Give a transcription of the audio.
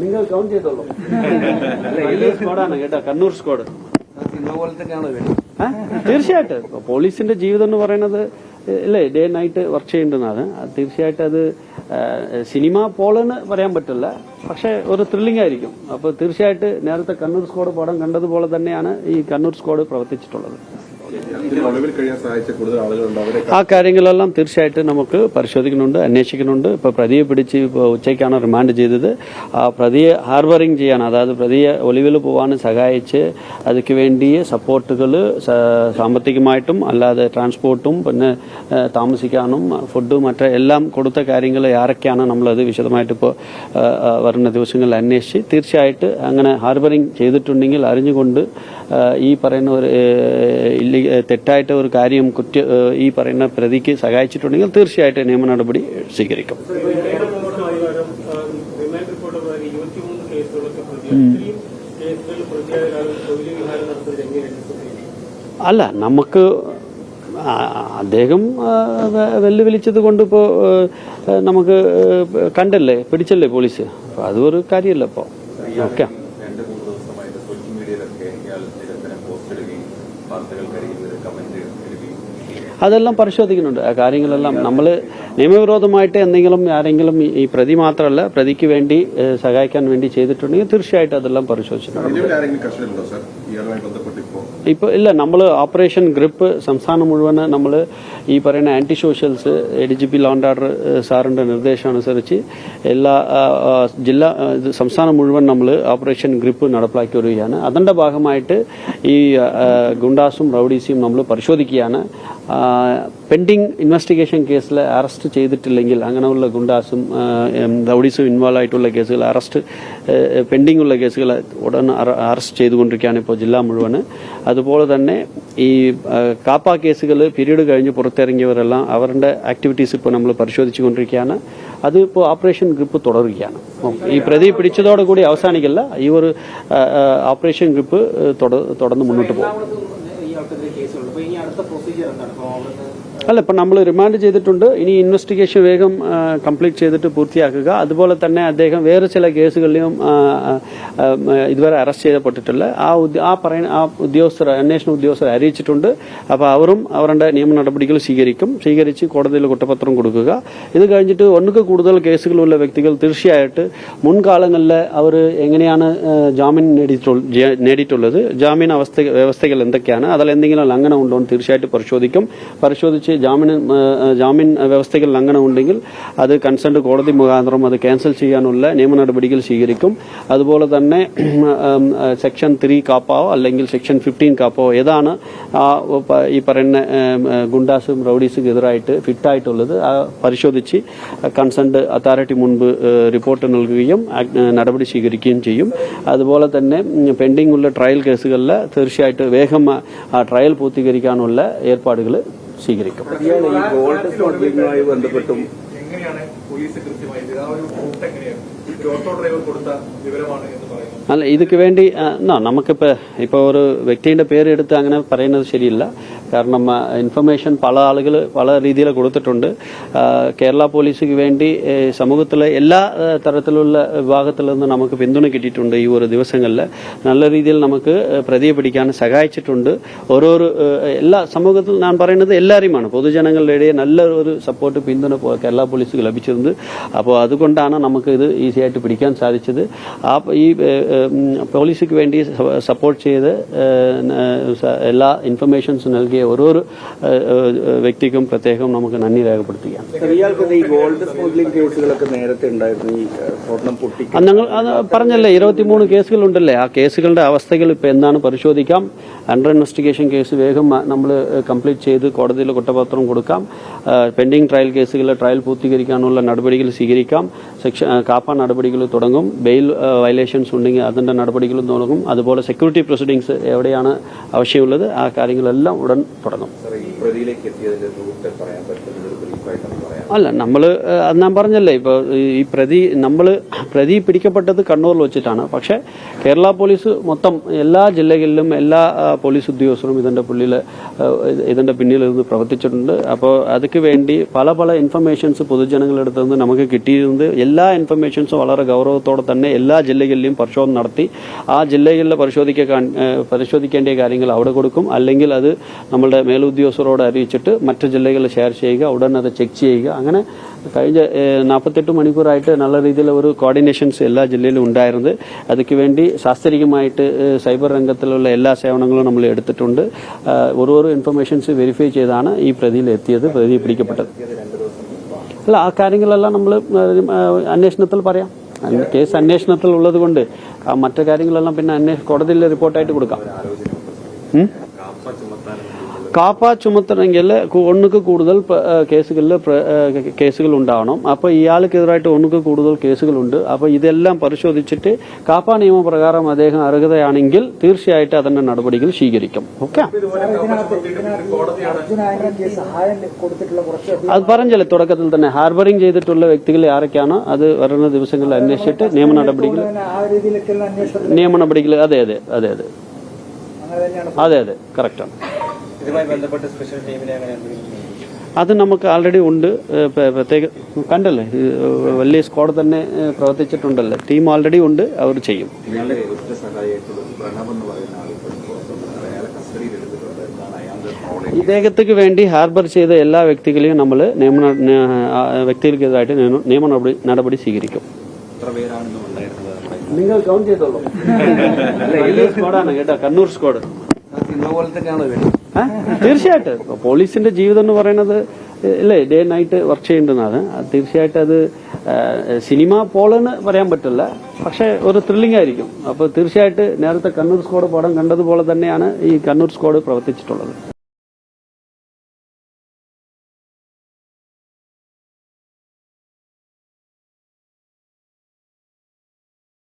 നിങ്ങൾ കൗണ്ട് ചെയ്തോളൂ. സ്ക്വാഡാണ് കേട്ടോ, കണ്ണൂർ സ്ക്വാഡ്. തീർച്ചയായിട്ടും പോലീസിന്റെ ജീവിതം എന്ന് പറയുന്നത് അല്ലേ, ഡേ നൈറ്റ് വർക്ക് ചെയ്യേണ്ടതാണ്. തീർച്ചയായിട്ടും അത് സിനിമ പോലെന്ന് പറയാൻ പറ്റില്ല, പക്ഷെ ഒരു ത്രില്ലിംഗ് ആയിരിക്കും. അപ്പൊ തീർച്ചയായിട്ടും നേരത്തെ കണ്ണൂർ സ്ക്വാഡ് പടം കണ്ടതുപോലെ തന്നെയാണ് ഈ കണ്ണൂർ സ്ക്വാഡ് പ്രവർത്തിച്ചിട്ടുള്ളത്. ആ കാര്യങ്ങളെല്ലാം തീർച്ചയായിട്ടും നമുക്ക് പരിശോധിക്കുന്നുണ്ട്, അന്വേഷിക്കുന്നുണ്ട്. ഇപ്പൊ പ്രതിയെ പിടിച്ച് ഇപ്പോൾ ഉച്ചയ്ക്കാണ് റിമാൻഡ് ചെയ്തത്. ആ പ്രതിയെ ഹാർബറിംഗ് ചെയ്യാൻ, അതായത് പ്രതിയെ ഒളിവിൽ പോകാൻ സഹായിച്ച് അതിക്ക് വേണ്ടി സപ്പോർട്ടുകൾ സാമ്പത്തികമായിട്ടും അല്ലാതെ ട്രാൻസ്പോർട്ടും പിന്നെ താമസിക്കാനും ഫുഡും എല്ലാം കൊടുത്ത കാര്യങ്ങൾ ആരൊക്കെയാണ് നമ്മളത് വിശദമായിട്ട് ഇപ്പോൾ വരുന്ന ദിവസങ്ങളിൽ അന്വേഷിച്ച് തീർച്ചയായിട്ടും അങ്ങനെ ഹാർബറിംഗ് ചെയ്തിട്ടുണ്ടെങ്കിൽ അറിഞ്ഞുകൊണ്ട് ഈ പറയുന്ന ഒരു തെറ്റായിട്ട് ഒരു കാര്യം ഈ പറയുന്ന പ്രതിക്ക് സഹായിച്ചിട്ടുണ്ടെങ്കിൽ തീർച്ചയായിട്ടും നിയമ നടപടി സ്വീകരിക്കും. അല്ല, നമുക്ക് അദ്ദേഹം വെല്ലുവിളിച്ചത് കൊണ്ട് ഇപ്പോൾ നമുക്ക് കണ്ടല്ലേ, പിടിച്ചല്ലേ പോലീസ്. അപ്പോൾ അതൊരു കാര്യമല്ല ഇപ്പോൾ. ഓക്കെ, അതെല്ലാം പരിശോധിക്കുന്നുണ്ട്. ആ കാര്യങ്ങളെല്ലാം നമ്മൾ നിയമവിരോധമായിട്ട് എന്തെങ്കിലും ആരെങ്കിലും ഈ പ്രതി മാത്രമല്ല പ്രതിക്ക് വേണ്ടി സഹായിക്കാൻ വേണ്ടി ചെയ്തിട്ടുണ്ടെങ്കിൽ തീർച്ചയായിട്ടും അതെല്ലാം പരിശോധിച്ചിട്ടുണ്ട്. ഇപ്പോൾ ഇല്ല, നമ്മൾ ഓപ്പറേഷൻ ഗ്രിപ്പ് സംസ്ഥാനം മുഴുവൻ നമ്മൾ ഈ പറയുന്ന anti socials ADGP law and order സാറിന്റെ നിർദ്ദേശമനുസരിച്ച് എല്ലാ സംസ്ഥാനം മുഴുവൻ നമ്മൾ ഓപ്പറേഷൻ ഗ്രിപ്പ് നടപ്പിലാക്കി വരികയാണ്. അതിന്റെ ഭാഗമായിട്ട് ഈ ഗുണ്ടാസും റൌഡീസും നമ്മൾ പരിശോധിക്കുകയാണ്. പെൻഡിങ് ഇൻവെസ്റ്റിഗേഷൻ കേസിൽ അറസ്റ്റ് ചെയ്തിട്ടില്ലെങ്കിൽ അങ്ങനെയുള്ള ഗുണ്ടാസും റൌഡീസും ഇൻവോൾവ് ആയിട്ടുള്ള കേസുകൾ പെൻഡിംഗ് ഉള്ള കേസുകൾ ഉടൻ അറസ്റ്റ് ചെയ്തുകൊണ്ടിരിക്കുകയാണ് ഇപ്പോൾ ജില്ല മുഴുവൻ. അതുപോലെ തന്നെ ഈ കാപ്പ കേസുകൾ പീരീഡ് കഴിഞ്ഞ് പുറത്തിറങ്ങിയവരെല്ലാം അവരുടെ ആക്ടിവിറ്റീസ് ഇപ്പോൾ നമ്മൾ പരിശോധിച്ചുകൊണ്ടിരിക്കുകയാണ്. അത് ഇപ്പോൾ ഓപ്പറേഷൻ ഗ്രിപ്പ് തുടരുകയാണ്. ഈ പ്രതി പിടിച്ചതോടുകൂടി അവസാനിക്കില്ല, ഈ ഒരു ഓപ്പറേഷൻ ഗ്രിപ്പ് തുടർന്ന് മുന്നോട്ട് പോകും. അല്ല, ഇപ്പം നമ്മൾ റിമാൻഡ് ചെയ്തിട്ടുണ്ട്. ഇനി ഇൻവെസ്റ്റിഗേഷൻ വേഗം കംപ്ലീറ്റ് ചെയ്തിട്ട് പൂർത്തിയാക്കുക. അതുപോലെ തന്നെ അദ്ദേഹം വേറെ ചില കേസുകളിലും ഇതുവരെ അറസ്റ്റ് ചെയ്യപ്പെട്ടിട്ടില്ല. ആ ഉദ്യോഗസ്ഥർ, അന്വേഷണ ഉദ്യോഗസ്ഥർ അറിയിച്ചിട്ടുണ്ട്. അപ്പോൾ അവരുടെ നിയമ നടപടികൾ സ്വീകരിച്ച് കോടതിയിൽ കുറ്റപത്രം കൊടുക്കുക. ഇത് കഴിഞ്ഞിട്ട് ഒന്നുക്ക് കൂടുതൽ കേസുകളുള്ള വ്യക്തികൾ തീർച്ചയായിട്ടും മുൻകാലങ്ങളിൽ അവർ എങ്ങനെയാണ് ജാമ്യം നേടിയിട്ടുള്ളത്, ജാമ്യ വ്യവസ്ഥകൾ എന്തൊക്കെയാണ്, അതിലെന്തെങ്കിലും ലംഘനം ഉണ്ടോ എന്ന് തീർച്ചയായിട്ടും പരിശോധിച്ച് ജാമ്യൻ വ്യവസ്ഥകൾ ലംഘനം ഉണ്ടെങ്കിൽ അത് കൺസേൺഡ് കോടതി മുഖാന്തരം അത് ക്യാൻസൽ ചെയ്യാനുള്ള നിയമ നടപടികൾ സ്വീകരിക്കും. അതുപോലെ തന്നെ സെക്ഷൻ 3 കാപ്പാവോ അല്ലെങ്കിൽ സെക്ഷൻ 15 കാപ്പാവോ ഏതാണ് ഈ പറയുന്ന ഗുണ്ടാസും റൌഡീസും എതിരായിട്ട് ഫിറ്റായിട്ടുള്ളത് പരിശോധിച്ച് കൺസേൺഡ് അതോറിറ്റി മുൻപ് റിപ്പോർട്ട് നൽകുകയും നടപടി സ്വീകരിക്കുകയും ചെയ്യും. അതുപോലെ തന്നെ പെൻഡിംഗ് ഉള്ള ട്രയൽ കേസുകളിൽ തീർച്ചയായിട്ടും വേഗം ആ ട്രയൽ പൂർത്തീകരിക്കാനുള്ള ഏർപ്പാടുകൾ സ്വീകരിക്കും. ബന്ധപ്പെട്ടും അല്ല, ഇതൊക്കെ വേണ്ടി നമുക്കിപ്പോൾ ഒരു വ്യക്തിയുടെ പേരെടുത്ത് അങ്ങനെ പറയുന്നത് ശരിയില്ല. കാരണം ഇൻഫർമേഷൻ പല ആളുകൾ പല രീതിയിൽ കൊടുത്തിട്ടുണ്ട്. കേരള പോലീസിന് വേണ്ടി സമൂഹത്തിലെ എല്ലാ തരത്തിലുള്ള വിഭാഗത്തിൽ നിന്ന് നമുക്ക് പിന്തുണ കിട്ടിയിട്ടുണ്ട്. ഈ ഒരു ദിവസങ്ങളിൽ നല്ല രീതിയിൽ നമുക്ക് പ്രതിയെ പിടിക്കാൻ സഹായിച്ചിട്ടുണ്ട്. എല്ലാ സമൂഹത്തിൽ ഞാൻ പറയുന്നത് എല്ലാവരുമാണ്, പൊതുജനങ്ങളുടെ ഇടയിൽ നല്ല ഒരു സപ്പോർട്ട് പിന്തുണ കേരള പോലീസിന് ലഭിച്ചിട്ടുണ്ട്. അപ്പോൾ അതുകൊണ്ടാണ് നമുക്ക് ഇത് ഈസിയായിട്ട് പിടിക്കാൻ സാധിച്ചത്. ഈ പോലീസിന് വേണ്ടി സപ്പോർട്ട് ചെയ്ത് എല്ലാ ഇൻഫർമേഷൻസ് നൽകിയ ഓരോ വ്യക്തിക്കും പ്രത്യേകം നമുക്ക് നന്ദി രേഖപ്പെടുത്തുകയാണ്. ഞങ്ങൾ പറഞ്ഞല്ലേ 23 കേസുകളുണ്ടല്ലേ, ആ കേസുകളുടെ അവസ്ഥകൾ ഇപ്പം എന്താണ് പരിശോധിക്കാം. അണ്ടർ ഇൻവെസ്റ്റിഗേഷൻ കേസ് വേഗം നമ്മൾ കംപ്ലീറ്റ് ചെയ്ത് കോടതിയിൽ കുറ്റപത്രം കൊടുക്കാം. പെൻഡിംഗ് ട്രയൽ കേസുകൾ ട്രയൽ പൂർത്തീകരിക്കാനുള്ള നടപടികൾ സ്വീകരിക്കാം. കാപ്പ നടപടികൾ തുടങ്ങും. ബെയിൽ വയലേഷൻസ് ഉണ്ടെങ്കിൽ അതിന്റെ നടപടികളും തുടങ്ങും. അതുപോലെ സെക്യൂരിറ്റി പ്രൊസീഡിംഗ്സ് എവിടെയാണ് ആവശ്യമുള്ളത് ആ കാര്യങ്ങളെല്ലാം ഉടൻ തുടങ്ങും. അല്ല നമ്മൾ ഞാൻ പറഞ്ഞല്ലേ ഇപ്പോൾ ഈ പ്രതി പിടിക്കപ്പെട്ടത് കണ്ണൂരിൽ വെച്ചിട്ടാണ്. പക്ഷേ കേരള പോലീസ് മൊത്തം എല്ലാ ജില്ലകളിലും എല്ലാ പോലീസ് ഉദ്യോഗസ്ഥരും ഇതിന്റെ പിന്നിൽ നിന്ന് പ്രവർത്തിച്ചിട്ടുണ്ട്. അപ്പോൾ അതൊക്കെ വേണ്ടി പല ഇൻഫർമേഷൻസ് പൊതുജനങ്ങളുടെ അടുത്ത് നിന്ന് നമുക്ക് കിട്ടിയിരുന്നത് എല്ലാ ഇൻഫർമേഷൻസും വളരെ ഗൗരവത്തോടെ തന്നെ എല്ലാ ജില്ലകളിലും പരിശോധന നടത്തി ആ ജില്ലകളിൽ പരിശോധിക്കേണ്ട കാര്യങ്ങൾ അവിടെ കൊടുക്കും. അല്ലെങ്കിൽ അത് നമ്മളുടെ മേലുദ്യോഗസ്ഥരോട് അറിയിച്ചിട്ട് മറ്റു ജില്ലകളിൽ ഷെയർ ചെയ്യുക, ഉടൻ അത് ചെക്ക് ചെയ്യുക. അങ്ങനെ കഴിഞ്ഞ 48 മണിക്കൂറായിട്ട് നല്ല രീതിയിൽ ഒരു കോർഡിനേഷൻസ് എല്ലാ ജില്ലയിലും ഉണ്ടായിരുന്നത്. അതിക്ക് വേണ്ടി ശാസ്ത്രീയമായിട്ട് സൈബർ രംഗത്തിലുള്ള എല്ലാ സേവനങ്ങളും നമ്മൾ എടുത്തിട്ടുണ്ട്. ഓരോ ഇൻഫർമേഷൻസ് വെരിഫൈ ചെയ്താണ് ഈ പ്രതിയിൽ എത്തിയത്, പ്രതി പിടിക്കപ്പെട്ടത്. അല്ല, ആ കാര്യങ്ങളെല്ലാം നമ്മൾ അന്വേഷണത്തിൽ പറയാം. കേസ് അന്വേഷണത്തിൽ ഉള്ളത് കൊണ്ട് മറ്റു കാര്യങ്ങളെല്ലാം പിന്നെ കോടതിയിൽ റിപ്പോർട്ടായിട്ട് കൊടുക്കാം. കാപ്പ ചുമത്തണമെങ്കിൽ ഒന്നുക്ക് കൂടുതൽ കേസുകൾ ഉണ്ടാവണം. അപ്പോൾ ഇയാൾക്കെതിരായിട്ട് ഒന്നുക്ക് കൂടുതൽ കേസുകളുണ്ട്. അപ്പോൾ ഇതെല്ലാം പരിശോധിച്ചിട്ട് കാപ്പ നിയമപ്രകാരം അദ്ദേഹം അർഹതയാണെങ്കിൽ തീർച്ചയായിട്ടും അതിന്റെ നടപടികൾ സ്വീകരിക്കും. ഓക്കെ, അത് പറഞ്ഞല്ലേ തുടക്കത്തിൽ തന്നെ ഹാർബറിംഗ് ചെയ്തിട്ടുള്ള വ്യക്തികൾ ആരൊക്കെയാണോ അത് വരുന്ന ദിവസങ്ങളിൽ അന്വേഷിച്ചിട്ട് നിയമ നടപടികൾ അതെ അതെ അതെ അതെ അതെ അതെ കറക്റ്റാണ്. അത് നമുക്ക് ആൾറെഡി ഉണ്ട്. പ്രത്യേക കണ്ടല്ലേ, വലിയ സ്ക്വാഡ് തന്നെ പ്രവർത്തിച്ചിട്ടുണ്ടല്ലോ. ടീം ഓൾറെഡി ഉണ്ട്, അവർ ചെയ്യും. ഇദ്ദേഹത്തിന് വേണ്ടി ഹാർബർ ചെയ്ത എല്ലാ വ്യക്തികളെയും നമ്മൾ വ്യക്തികൾക്കെതിരായിട്ട് നിയമ നടപടി സ്വീകരിക്കും. നിങ്ങൾ കൗണ്ട് ചെയ്തോളൂ. വലിയ സ്ക്വാഡാണ് കേട്ടോ, കണ്ണൂർ സ്ക്വാഡ്. തീർച്ചയായിട്ടും പോലീസിന്റെ ജീവിതം എന്ന് പറയുന്നത് അല്ലേ, ഡേ നൈറ്റ് വർക്ക് ചെയ്യേണ്ടതാണ്. തീർച്ചയായിട്ടും അത് സിനിമ പോലെന്ന് പറയാൻ പറ്റില്ല, പക്ഷെ ഒരു ത്രില്ലിംഗ് ആയിരിക്കും. അപ്പോൾ തീർച്ചയായിട്ടും നേരത്തെ കണ്ണൂർ സ്ക്വാഡ് പടം കണ്ടതുപോലെ തന്നെയാണ് ഈ കണ്ണൂർ സ്ക്വാഡ് പ്രവർത്തിച്ചിട്ടുള്ളത്.